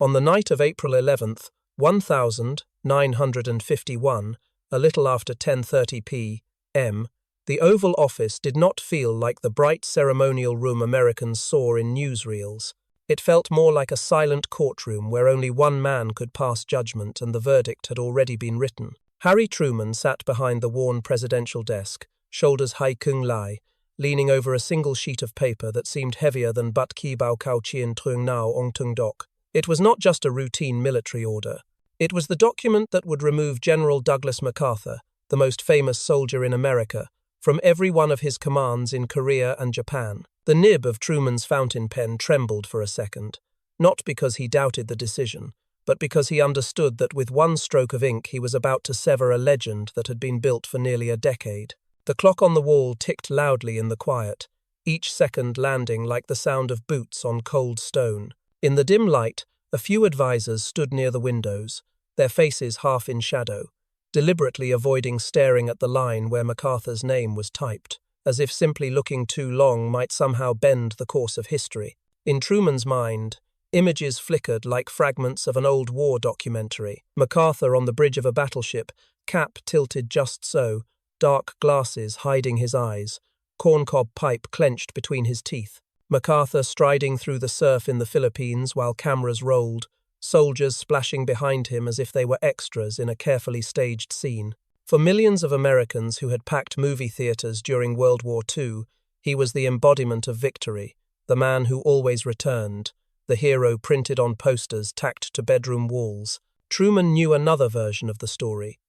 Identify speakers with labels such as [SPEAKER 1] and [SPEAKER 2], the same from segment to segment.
[SPEAKER 1] On the night of April 11th, 1951, a little after 10:30 p.m., the Oval Office did not feel like the bright ceremonial room Americans saw in newsreels. It felt more like a silent courtroom where only one man could pass judgment and the verdict had already been written. Harry Truman sat behind the worn presidential desk, shoulders high kung lai, leaning over a single sheet of paper that seemed heavier than But Ki Bao Kao Chien Trung Nao Ong Tung Dok. It was not just a routine military order. It was the document that would remove General Douglas MacArthur, the most famous soldier in America, from every one of his commands in Korea and Japan. The nib of Truman's fountain pen trembled for a second, not because he doubted the decision, but because he understood that with one stroke of ink he was about to sever a legend that had been built for nearly a decade. The clock on the wall ticked loudly in the quiet, each second landing like the sound of boots on cold stone. In the dim light, a few advisers stood near the windows, their faces half in shadow, deliberately avoiding staring at the line where MacArthur's name was typed, as if simply looking too long might somehow bend the course of history. In Truman's mind, images flickered like fragments of an old war documentary. MacArthur on the bridge of a battleship, cap tilted just so, dark glasses hiding his eyes, corncob pipe clenched between his teeth. MacArthur striding through the surf in the Philippines while cameras rolled, soldiers splashing behind him as if they were extras in a carefully staged scene. For millions of Americans who had packed movie theaters during World War II, he was the embodiment of victory, the man who always returned, the hero printed on posters tacked to bedroom walls. Truman knew another version of the story,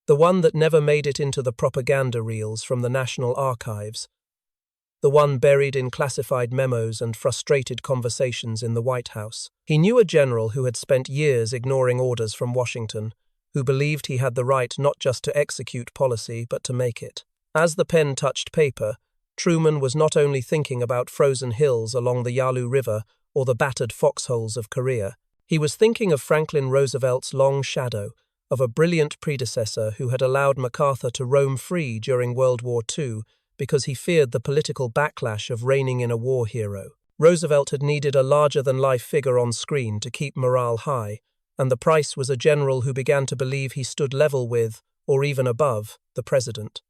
[SPEAKER 1] the one that never made it into the propaganda reels from the National Archives, the one buried in classified memos and frustrated conversations in the White House. He knew a general who had spent years ignoring orders from Washington, who believed he had the right not just to execute policy but to make it. As the pen touched paper, Truman was not only thinking about frozen hills along the Yalu River or the battered foxholes of Korea. He was thinking of Franklin Roosevelt's long shadow, of a brilliant predecessor who had allowed MacArthur to roam free during World War II because he feared the political backlash of reigning in a war hero. Roosevelt had needed a larger-than-life figure on screen to keep morale high, and the price was a general who began to believe he stood level with, or even above, the president.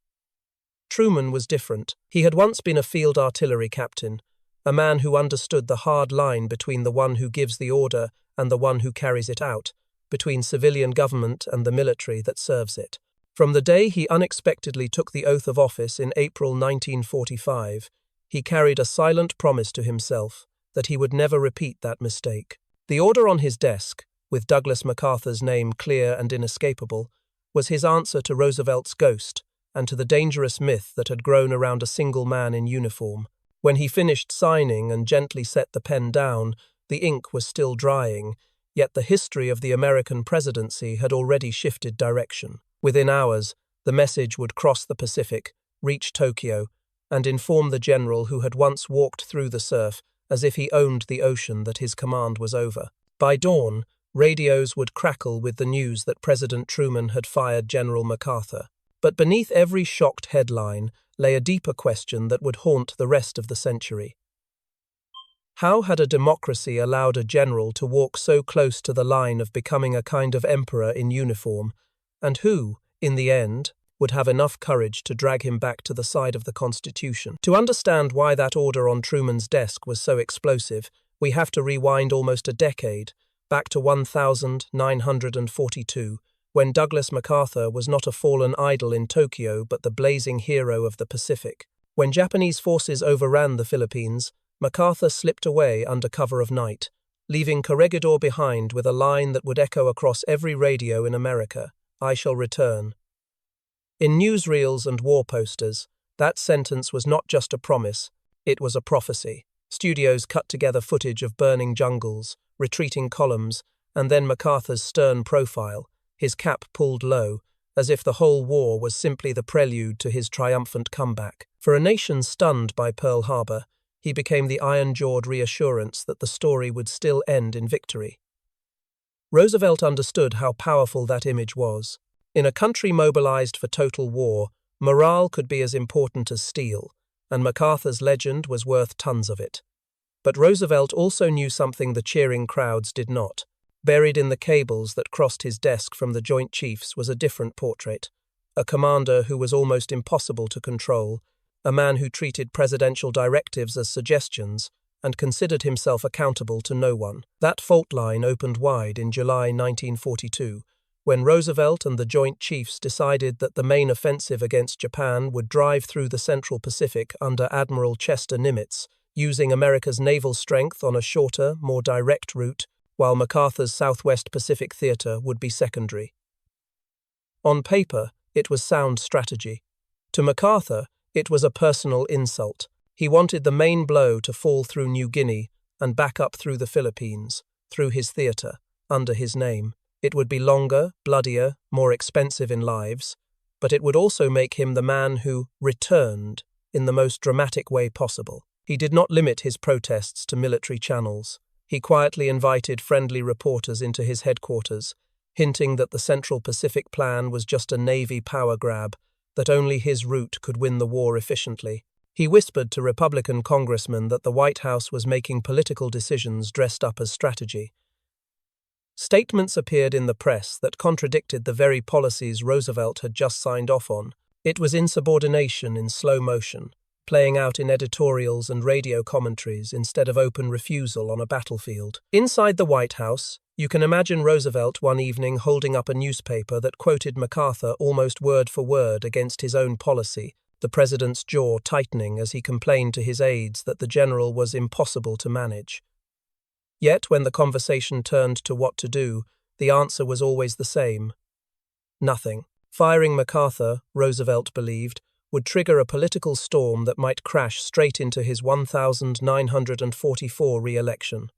[SPEAKER 1] Truman was different. He had once been a field artillery captain, a man who understood the hard line between the one who gives the order and the one who carries it out, between civilian government and the military that serves it. From the day he unexpectedly took the oath of office in April 1945, he carried a silent promise to himself that he would never repeat that mistake. The order on his desk, with Douglas MacArthur's name clear and inescapable, was his answer to Roosevelt's ghost and to the dangerous myth that had grown around a single man in uniform. When he finished signing and gently set the pen down, the ink was still drying, yet the history of the American presidency had already shifted direction. Within hours, the message would cross the Pacific, reach Tokyo, and inform the general who had once walked through the surf as if he owned the ocean that his command was over. By dawn, radios would crackle with the news that President Truman had fired General MacArthur. But beneath every shocked headline lay a deeper question that would haunt the rest of the century. How had a democracy allowed a general to walk so close to the line of becoming a kind of emperor in uniform, and who, in the end, would have enough courage to drag him back to the side of the Constitution? To understand why that order on Truman's desk was so explosive, we have to rewind almost a decade, back to 1942, when Douglas MacArthur was not a fallen idol in Tokyo but the blazing hero of the Pacific. When Japanese forces overran the Philippines, MacArthur slipped away under cover of night, leaving Corregidor behind with a line that would echo across every radio in America: "I shall return." In newsreels and war posters, that sentence was not just a promise, it was a prophecy. Studios cut together footage of burning jungles, retreating columns, and then MacArthur's stern profile, his cap pulled low, as if the whole war was simply the prelude to his triumphant comeback. For a nation stunned by Pearl Harbor, he became the iron-jawed reassurance that the story would still end in victory. Roosevelt understood how powerful that image was. In a country mobilized for total war, morale could be as important as steel, and MacArthur's legend was worth tons of it. But Roosevelt also knew something the cheering crowds did not. Buried in the cables that crossed his desk from the Joint Chiefs was a different portrait. A commander who was almost impossible to control, a man who treated presidential directives as suggestions and considered himself accountable to no one. That fault line opened wide in July 1942, when Roosevelt and the Joint Chiefs decided that the main offensive against Japan would drive through the Central Pacific under Admiral Chester Nimitz, using America's naval strength on a shorter, more direct route, while MacArthur's Southwest Pacific Theater would be secondary. On paper, it was sound strategy. To MacArthur, it was a personal insult. He wanted the main blow to fall through New Guinea and back up through the Philippines, through his theater, under his name. It would be longer, bloodier, more expensive in lives, but it would also make him the man who returned in the most dramatic way possible. He did not limit his protests to military channels. He quietly invited friendly reporters into his headquarters, hinting that the Central Pacific Plan was just a Navy power grab, that only his route could win the war efficiently. He whispered to Republican congressmen that the White House was making political decisions dressed up as strategy. Statements appeared in the press that contradicted the very policies Roosevelt had just signed off on. It was insubordination in slow motion, playing out in editorials and radio commentaries instead of open refusal on a battlefield. Inside the White House, you can imagine Roosevelt one evening holding up a newspaper that quoted MacArthur almost word for word against his own policy, the president's jaw tightening as he complained to his aides that the general was impossible to manage. Yet, when the conversation turned to what to do, the answer was always the same: nothing. Firing MacArthur, Roosevelt believed, would trigger a political storm that might crash straight into his 1944 re-election.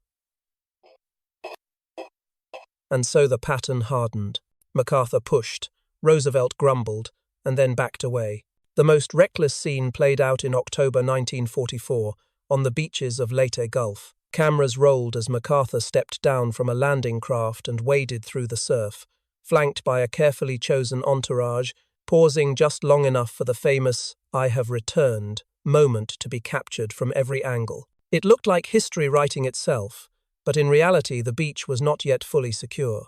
[SPEAKER 1] And so the pattern hardened. MacArthur pushed, Roosevelt grumbled, and then backed away. The most reckless scene played out in October 1944, on the beaches of Leyte Gulf. Cameras rolled as MacArthur stepped down from a landing craft and waded through the surf, flanked by a carefully chosen entourage, pausing just long enough for the famous "I have returned" moment to be captured from every angle. It looked like history writing itself, but in reality the beach was not yet fully secure.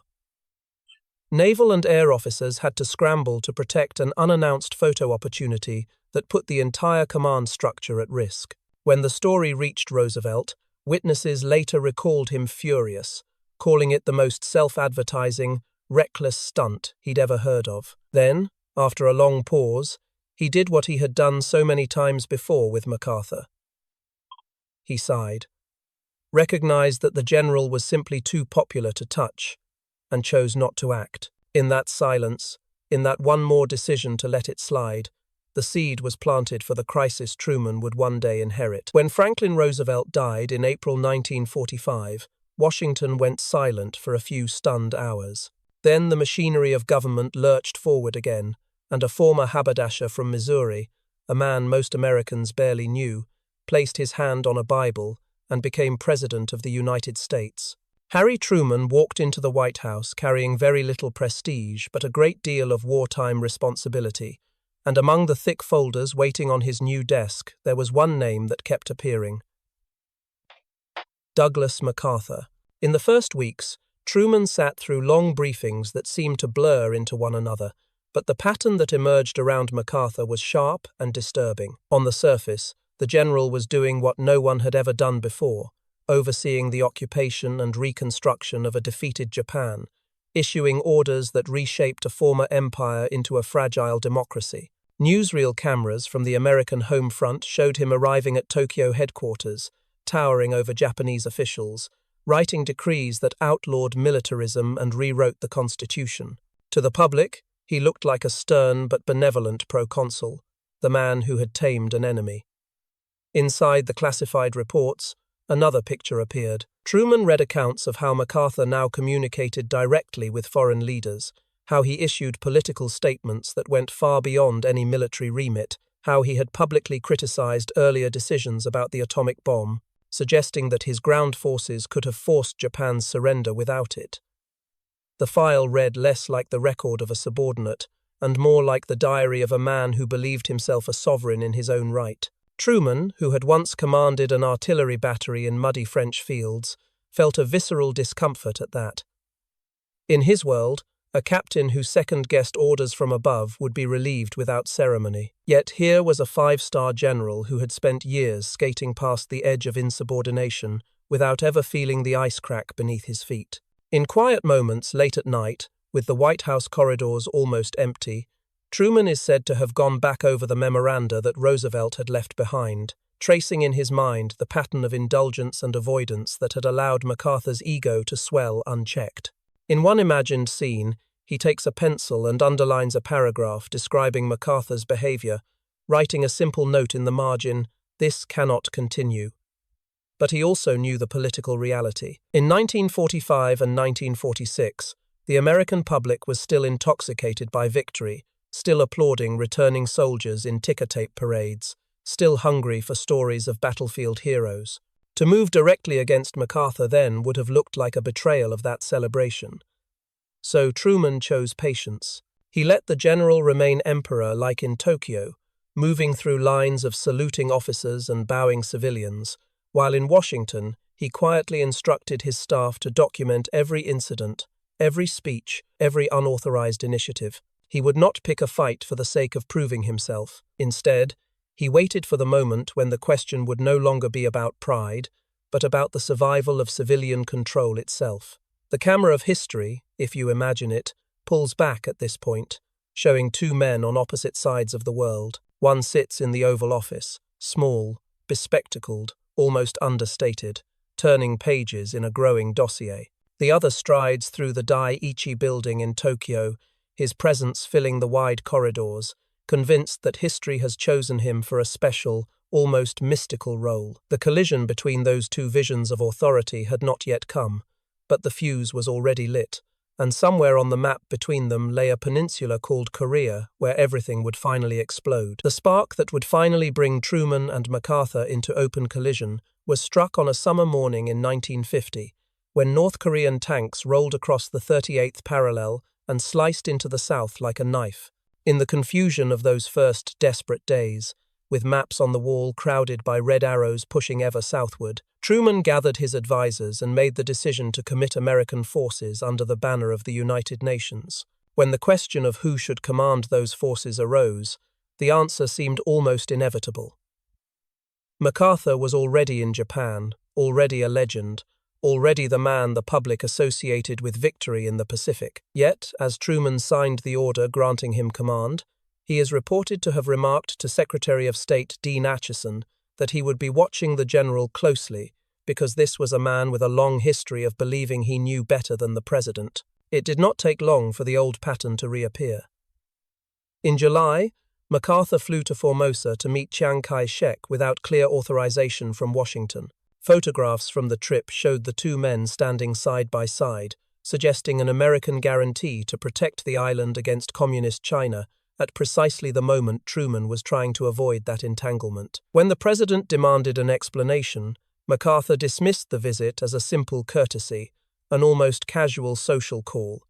[SPEAKER 1] Naval and air officers had to scramble to protect an unannounced photo opportunity that put the entire command structure at risk. When the story reached Roosevelt, witnesses later recalled him furious, calling it the most self-advertising, reckless stunt he'd ever heard of. Then, after a long pause, he did what he had done so many times before with MacArthur. He sighed, recognized that the general was simply too popular to touch, and chose not to act. In that silence, in that one more decision to let it slide, the seed was planted for the crisis Truman would one day inherit. When Franklin Roosevelt died in April 1945, Washington went silent for a few stunned hours. Then the machinery of government lurched forward again, and a former haberdasher from Missouri, a man most Americans barely knew, placed his hand on a Bible and became President of the United States. Harry Truman walked into the White House carrying very little prestige but a great deal of wartime responsibility, and among the thick folders waiting on his new desk there was one name that kept appearing: Douglas MacArthur. In the first weeks, Truman sat through long briefings that seemed to blur into one another, but the pattern that emerged around MacArthur was sharp and disturbing. On the surface, the general was doing what no one had ever done before, overseeing the occupation and reconstruction of a defeated Japan, issuing orders that reshaped a former empire into a fragile democracy. Newsreel cameras from the American home front showed him arriving at Tokyo headquarters, towering over Japanese officials, writing decrees that outlawed militarism and rewrote the Constitution. To the public, he looked like a stern but benevolent proconsul, the man who had tamed an enemy. Inside the classified reports, another picture appeared. Truman read accounts of how MacArthur now communicated directly with foreign leaders, how he issued political statements that went far beyond any military remit, how he had publicly criticized earlier decisions about the atomic bomb, suggesting that his ground forces could have forced Japan's surrender without it. The file read less like the record of a subordinate and more like the diary of a man who believed himself a sovereign in his own right. Truman, who had once commanded an artillery battery in muddy French fields, felt a visceral discomfort at that. In his world, a captain who second-guessed orders from above would be relieved without ceremony. Yet here was a five-star general who had spent years skating past the edge of insubordination without ever feeling the ice crack beneath his feet. In quiet moments late at night, with the White House corridors almost empty, Truman is said to have gone back over the memoranda that Roosevelt had left behind, tracing in his mind the pattern of indulgence and avoidance that had allowed MacArthur's ego to swell unchecked. In one imagined scene, he takes a pencil and underlines a paragraph describing MacArthur's behavior, writing a simple note in the margin, "This cannot continue." But he also knew the political reality. In 1945 and 1946, the American public was still intoxicated by victory, still applauding returning soldiers in ticker-tape parades, still hungry for stories of battlefield heroes. To move directly against MacArthur then would have looked like a betrayal of that celebration. So Truman chose patience. He let the general remain emperor like in Tokyo, moving through lines of saluting officers and bowing civilians, while in Washington he quietly instructed his staff to document every incident, every speech, every unauthorized initiative. He would not pick a fight for the sake of proving himself. Instead, he waited for the moment when the question would no longer be about pride, but about the survival of civilian control itself. The camera of history, if you imagine it, pulls back at this point, showing two men on opposite sides of the world. One sits in the Oval Office, small, bespectacled, almost understated, turning pages in a growing dossier. The other strides through the Dai-ichi building in Tokyo, his presence filling the wide corridors, convinced that history has chosen him for a special, almost mystical role. The collision between those two visions of authority had not yet come, but the fuse was already lit, and somewhere on the map between them lay a peninsula called Korea, where everything would finally explode. The spark that would finally bring Truman and MacArthur into open collision was struck on a summer morning in 1950, when North Korean tanks rolled across the 38th parallel and sliced into the south like a knife. In the confusion of those first desperate days, with maps on the wall crowded by red arrows pushing ever southward, Truman gathered his advisors and made the decision to commit American forces under the banner of the United Nations. When the question of who should command those forces arose, the answer seemed almost inevitable. MacArthur was already in Japan, already a legend, already the man the public associated with victory in the Pacific. Yet, as Truman signed the order granting him command, he is reported to have remarked to Secretary of State Dean Acheson that he would be watching the general closely because this was a man with a long history of believing he knew better than the president. It did not take long for the old pattern to reappear. In July, MacArthur flew to Formosa to meet Chiang Kai-shek without clear authorization from Washington. Photographs from the trip showed the two men standing side by side, suggesting an American guarantee to protect the island against communist China at precisely the moment Truman was trying to avoid that entanglement. When the president demanded an explanation, MacArthur dismissed the visit as a simple courtesy, an almost casual social call.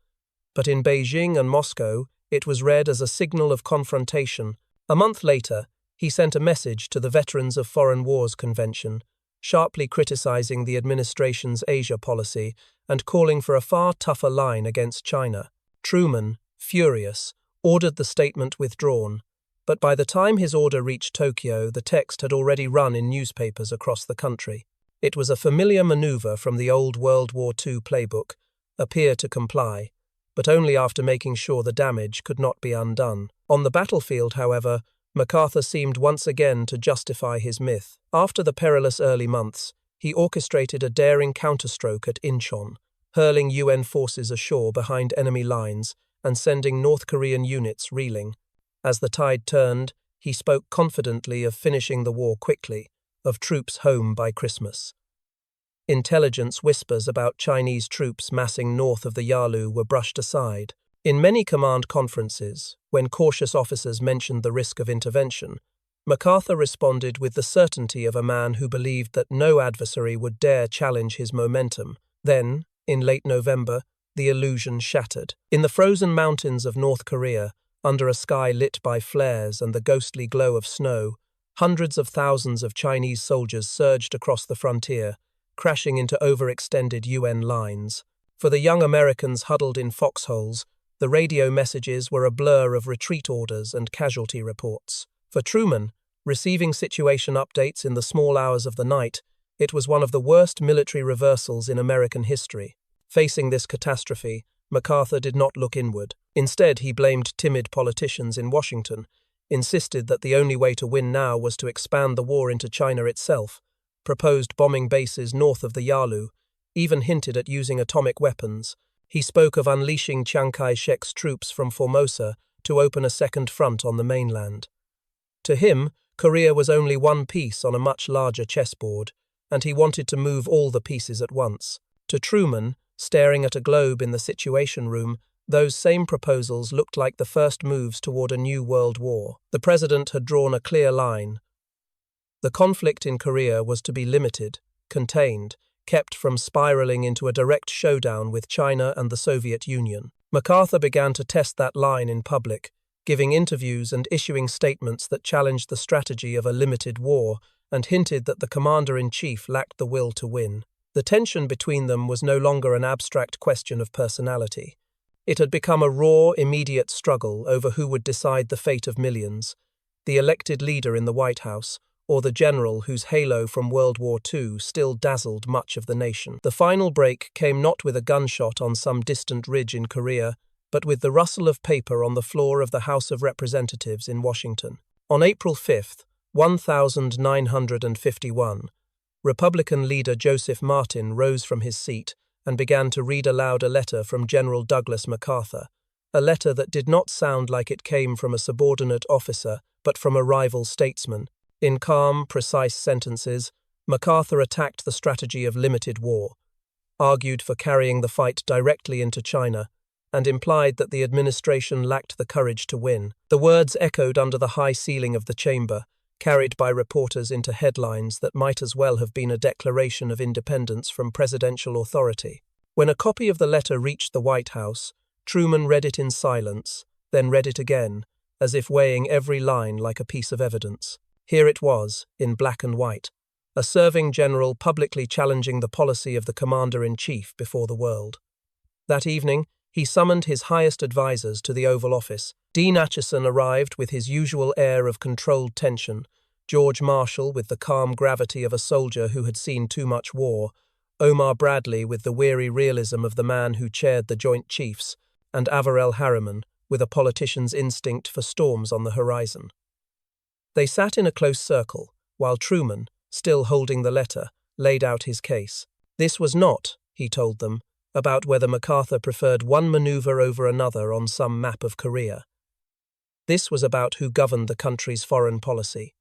[SPEAKER 1] But in Beijing and Moscow, it was read as a signal of confrontation. A month later, he sent a message to the Veterans of Foreign Wars Convention, sharply criticizing the administration's Asia policy and calling for a far tougher line against China. Truman, furious, ordered the statement withdrawn, but by the time his order reached Tokyo, the text had already run in newspapers across the country. It was a familiar maneuver from the old World War II playbook, appear to comply, but only after making sure the damage could not be undone. On the battlefield, however, MacArthur seemed once again to justify his myth. After the perilous early months, he orchestrated a daring counterstroke at Incheon, hurling UN forces ashore behind enemy lines and sending North Korean units reeling. As the tide turned, he spoke confidently of finishing the war quickly, of troops home by Christmas. Intelligence whispers about Chinese troops massing north of the Yalu were brushed aside. In many command conferences, when cautious officers mentioned the risk of intervention, MacArthur responded with the certainty of a man who believed that no adversary would dare challenge his momentum. Then, in late November, the illusion shattered. In the frozen mountains of North Korea, under a sky lit by flares and the ghostly glow of snow, Hundreds of thousands of Chinese soldiers surged across the frontier, crashing into overextended UN lines. For the young Americans huddled in foxholes, the radio messages were a blur of retreat orders and casualty reports. For Truman, receiving situation updates in the small hours of the night, it was one of the worst military reversals in American history. Facing this catastrophe, MacArthur did not look inward. Instead, he blamed timid politicians in Washington, insisted that the only way to win now was to expand the war into China itself, proposed bombing bases north of the Yalu, even hinted at using atomic weapons. He spoke of unleashing Chiang Kai-shek's troops from Formosa to open a second front on the mainland. To him, Korea was only one piece on a much larger chessboard, and he wanted to move all the pieces at once. To Truman, staring at a globe in the Situation Room, those same proposals looked like the first moves toward a new world war. The president had drawn a clear line. The conflict in Korea was to be limited, contained, kept from spiraling into a direct showdown with China and the Soviet Union. MacArthur began to test that line in public, giving interviews and issuing statements that challenged the strategy of a limited war and hinted that the commander-in-chief lacked the will to win. The tension between them was no longer an abstract question of personality. It had become a raw, immediate struggle over who would decide the fate of millions, the elected leader in the White House, or the general whose halo from World War II still dazzled much of the nation. The final break came not with a gunshot on some distant ridge in Korea, but with the rustle of paper on the floor of the House of Representatives in Washington. On April 5, 1951, Republican leader Joseph Martin rose from his seat and began to read aloud a letter from General Douglas MacArthur, a letter that did not sound like it came from a subordinate officer, but from a rival statesman. In calm, precise sentences, MacArthur attacked the strategy of limited war, argued for carrying the fight directly into China, and implied that the administration lacked the courage to win. The words echoed under the high ceiling of the chamber, carried by reporters into headlines that might as well have been a declaration of independence from presidential authority. When a copy of the letter reached the White House, Truman read it in silence, then read it again, as if weighing every line like a piece of evidence. Here it was, in black and white, a serving general publicly challenging the policy of the commander-in-chief before the world. That evening, he summoned his highest advisers to the Oval Office. Dean Acheson arrived with his usual air of controlled tension, George Marshall with the calm gravity of a soldier who had seen too much war, Omar Bradley with the weary realism of the man who chaired the Joint Chiefs, and Averell Harriman with a politician's instinct for storms on the horizon. They sat in a close circle, while Truman, still holding the letter, laid out his case. This was not, he told them, about whether MacArthur preferred one maneuver over another on some map of Korea. This was about who governed the country's foreign policy.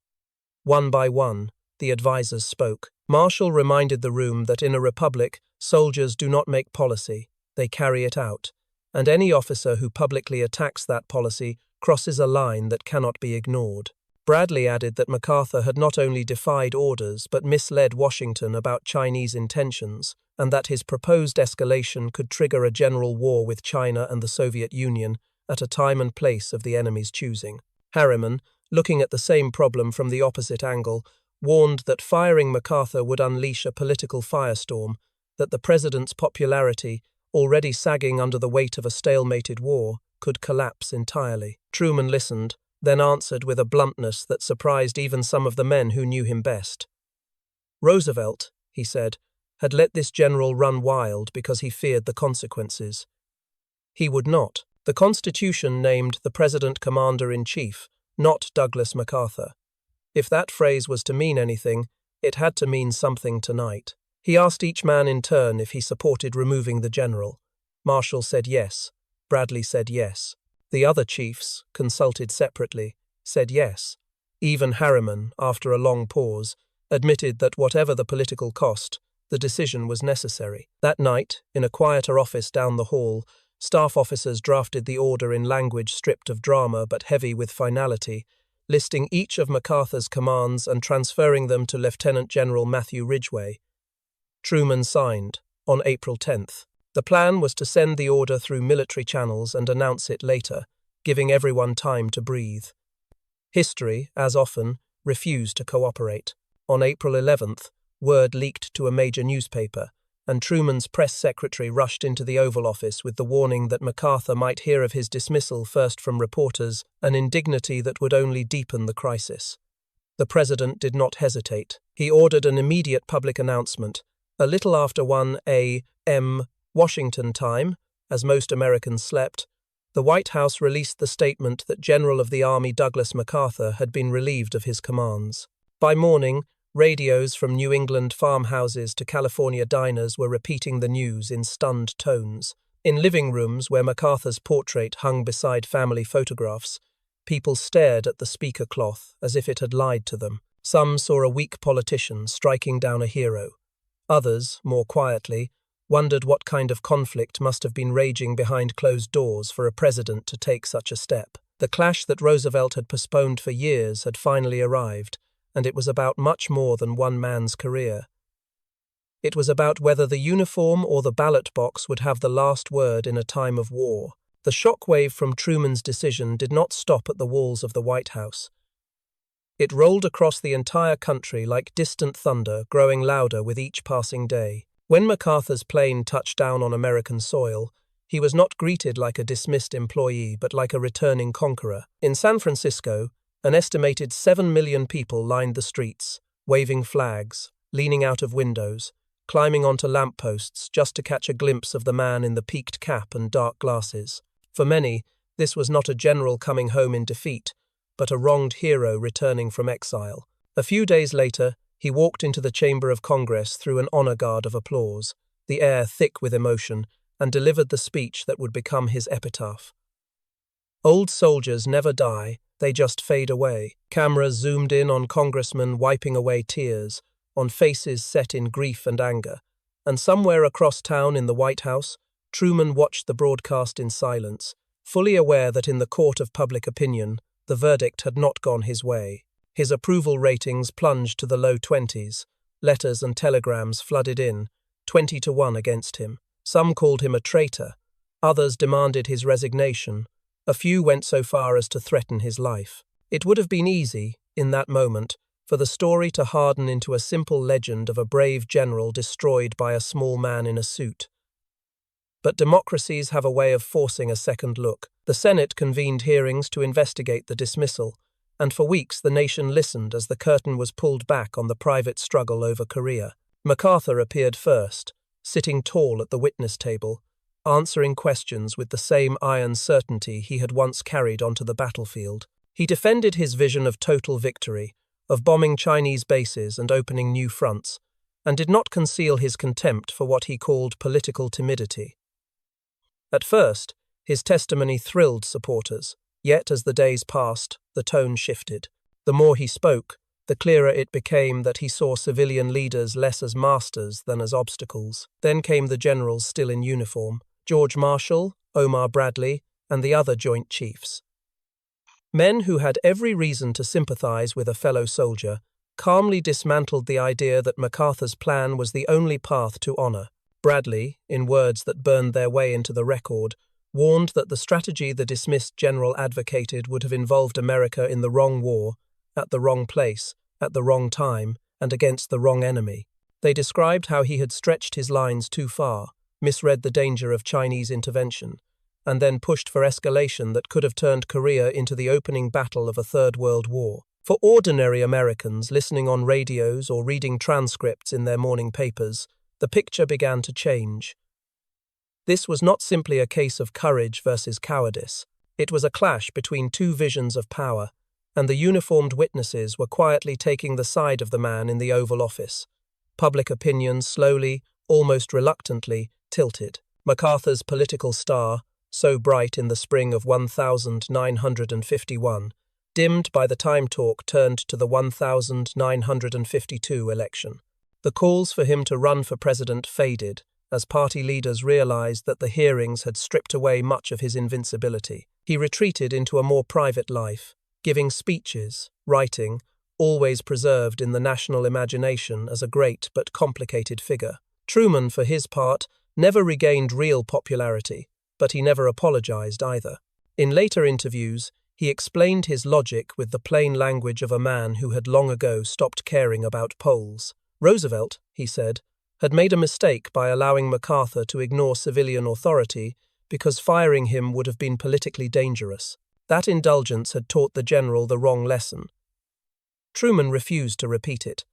[SPEAKER 1] One by one, the advisers spoke. Marshall reminded the room that in a republic, soldiers do not make policy, they carry it out, and any officer who publicly attacks that policy crosses a line that cannot be ignored. Bradley added that MacArthur had not only defied orders but misled Washington about Chinese intentions, and that his proposed escalation could trigger a general war with China and the Soviet Union at a time and place of the enemy's choosing. Harriman, looking at the same problem from the opposite angle, warned that firing MacArthur would unleash a political firestorm, that the president's popularity, already sagging under the weight of a stalemated war, could collapse entirely. Truman listened, then answered with a bluntness that surprised even some of the men who knew him best. Roosevelt, he said, had let this general run wild because he feared the consequences. He would not. The Constitution named the President Commander-in-Chief, not Douglas MacArthur. If that phrase was to mean anything, it had to mean something tonight. He asked each man in turn if he supported removing the general. Marshall said yes. Bradley said yes. The other chiefs, consulted separately, said yes. Even Harriman, after a long pause, admitted that whatever the political cost, the decision was necessary. That night, in a quieter office down the hall, staff officers drafted the order in language stripped of drama but heavy with finality, listing each of MacArthur's commands and transferring them to Lieutenant General Matthew Ridgway. Truman signed, on April 10th. The plan was to send the order through military channels and announce it later, giving everyone time to breathe. History, as often, refused to cooperate. On April 11th, word leaked to a major newspaper, and Truman's press secretary rushed into the Oval Office with the warning that MacArthur might hear of his dismissal first from reporters, an indignity that would only deepen the crisis. The president did not hesitate. He ordered an immediate public announcement. A little after 1 a.m. Washington time, as most Americans slept, the White House released the statement that General of the Army Douglas MacArthur had been relieved of his commands. By morning, radios from New England farmhouses to California diners were repeating the news in stunned tones. In living rooms where MacArthur's portrait hung beside family photographs, people stared at the speaker cloth as if it had lied to them. Some saw a weak politician striking down a hero. Others, more quietly, wondered what kind of conflict must have been raging behind closed doors for a president to take such a step. The clash that Roosevelt had postponed for years had finally arrived, and it was about much more than one man's career. It was about whether the uniform or the ballot box would have the last word in a time of war. The shockwave from Truman's decision did not stop at the walls of the White House. It rolled across the entire country like distant thunder, growing louder with each passing day. When MacArthur's plane touched down on American soil, he was not greeted like a dismissed employee but like a returning conqueror. In San Francisco, an estimated 7 million people lined the streets, waving flags, leaning out of windows, climbing onto lampposts just to catch a glimpse of the man in the peaked cap and dark glasses. For many, this was not a general coming home in defeat, but a wronged hero returning from exile. A few days later, he walked into the Chamber of Congress through an honor guard of applause, the air thick with emotion, and delivered the speech that would become his epitaph. Old soldiers never die, they just fade away. Cameras zoomed in on congressmen wiping away tears, on faces set in grief and anger. And somewhere across town in the White House, Truman watched the broadcast in silence, fully aware that in the court of public opinion, the verdict had not gone his way. His approval ratings plunged to the low 20s. Letters and telegrams flooded in, 20-1 against him. Some called him a traitor. Others demanded his resignation. A few went so far as to threaten his life. It would have been easy, in that moment, for the story to harden into a simple legend of a brave general destroyed by a small man in a suit. But democracies have a way of forcing a second look. The Senate convened hearings to investigate the dismissal, and for weeks the nation listened as the curtain was pulled back on the private struggle over Korea. MacArthur appeared first, sitting tall at the witness table, answering questions with the same iron certainty he had once carried onto the battlefield. He defended his vision of total victory, of bombing Chinese bases and opening new fronts, and did not conceal his contempt for what he called political timidity. At first, his testimony thrilled supporters, yet as the days passed, the tone shifted. The more he spoke, the clearer it became that he saw civilian leaders less as masters than as obstacles. Then came the generals still in uniform, George Marshall, Omar Bradley, and the other Joint Chiefs. Men who had every reason to sympathize with a fellow soldier, calmly dismantled the idea that MacArthur's plan was the only path to honor. Bradley, in words that burned their way into the record, warned that the strategy the dismissed general advocated would have involved America in the wrong war, at the wrong place, at the wrong time, and against the wrong enemy. They described how he had stretched his lines too far, misread the danger of Chinese intervention, and then pushed for escalation that could have turned Korea into the opening battle of a Third World War. For ordinary Americans listening on radios or reading transcripts in their morning papers, the picture began to change. This was not simply a case of courage versus cowardice. It was a clash between two visions of power, and the uniformed witnesses were quietly taking the side of the man in the Oval Office. Public opinion slowly, almost reluctantly, tilted. MacArthur's political star, so bright in the spring of 1951, dimmed by the time talk turned to the 1952 election. The calls for him to run for president faded, as party leaders realized that the hearings had stripped away much of his invincibility. He retreated into a more private life, giving speeches, writing, always preserved in the national imagination as a great but complicated figure. Truman, for his part, never regained real popularity, but he never apologized either. In later interviews, He explained his logic with the plain language of a man who had long ago stopped caring about polls. Roosevelt, he said, had made a mistake by allowing MacArthur to ignore civilian authority because firing him would have been politically dangerous. That indulgence had taught the general the wrong lesson. Truman refused to repeat it.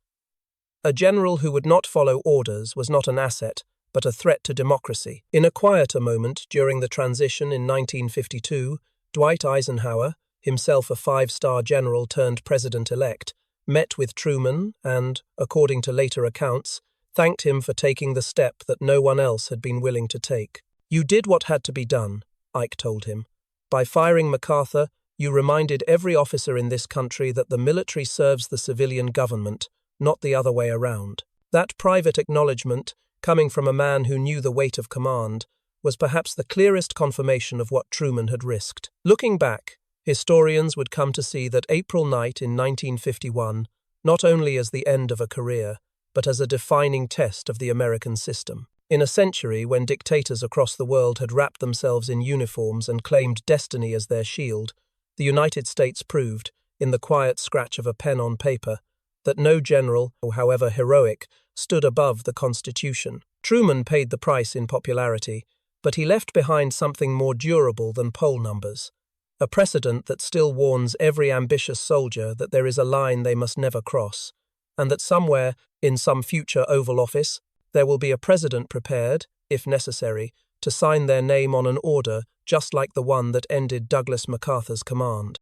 [SPEAKER 1] A general who would not follow orders was not an asset, but a threat to democracy. In a quieter moment during the transition in 1952, Dwight Eisenhower, himself a five-star general turned president-elect, met with Truman and, according to later accounts, thanked him for taking the step that no one else had been willing to take. "You did what had to be done," Ike told him. "By firing MacArthur, you reminded every officer in this country that the military serves the civilian government, not the other way around." That private acknowledgement, coming from a man who knew the weight of command, was perhaps the clearest confirmation of what Truman had risked. Looking back, historians would come to see that April night in 1951 not only as the end of a career, but as a defining test of the American system. In a century when dictators across the world had wrapped themselves in uniforms and claimed destiny as their shield, the United States proved, in the quiet scratch of a pen on paper, that no general, however heroic, stood above the Constitution. Truman paid the price in popularity, but he left behind something more durable than poll numbers, a precedent that still warns every ambitious soldier that there is a line they must never cross, and that somewhere, in some future Oval Office, there will be a president prepared, if necessary, to sign their name on an order just like the one that ended Douglas MacArthur's command.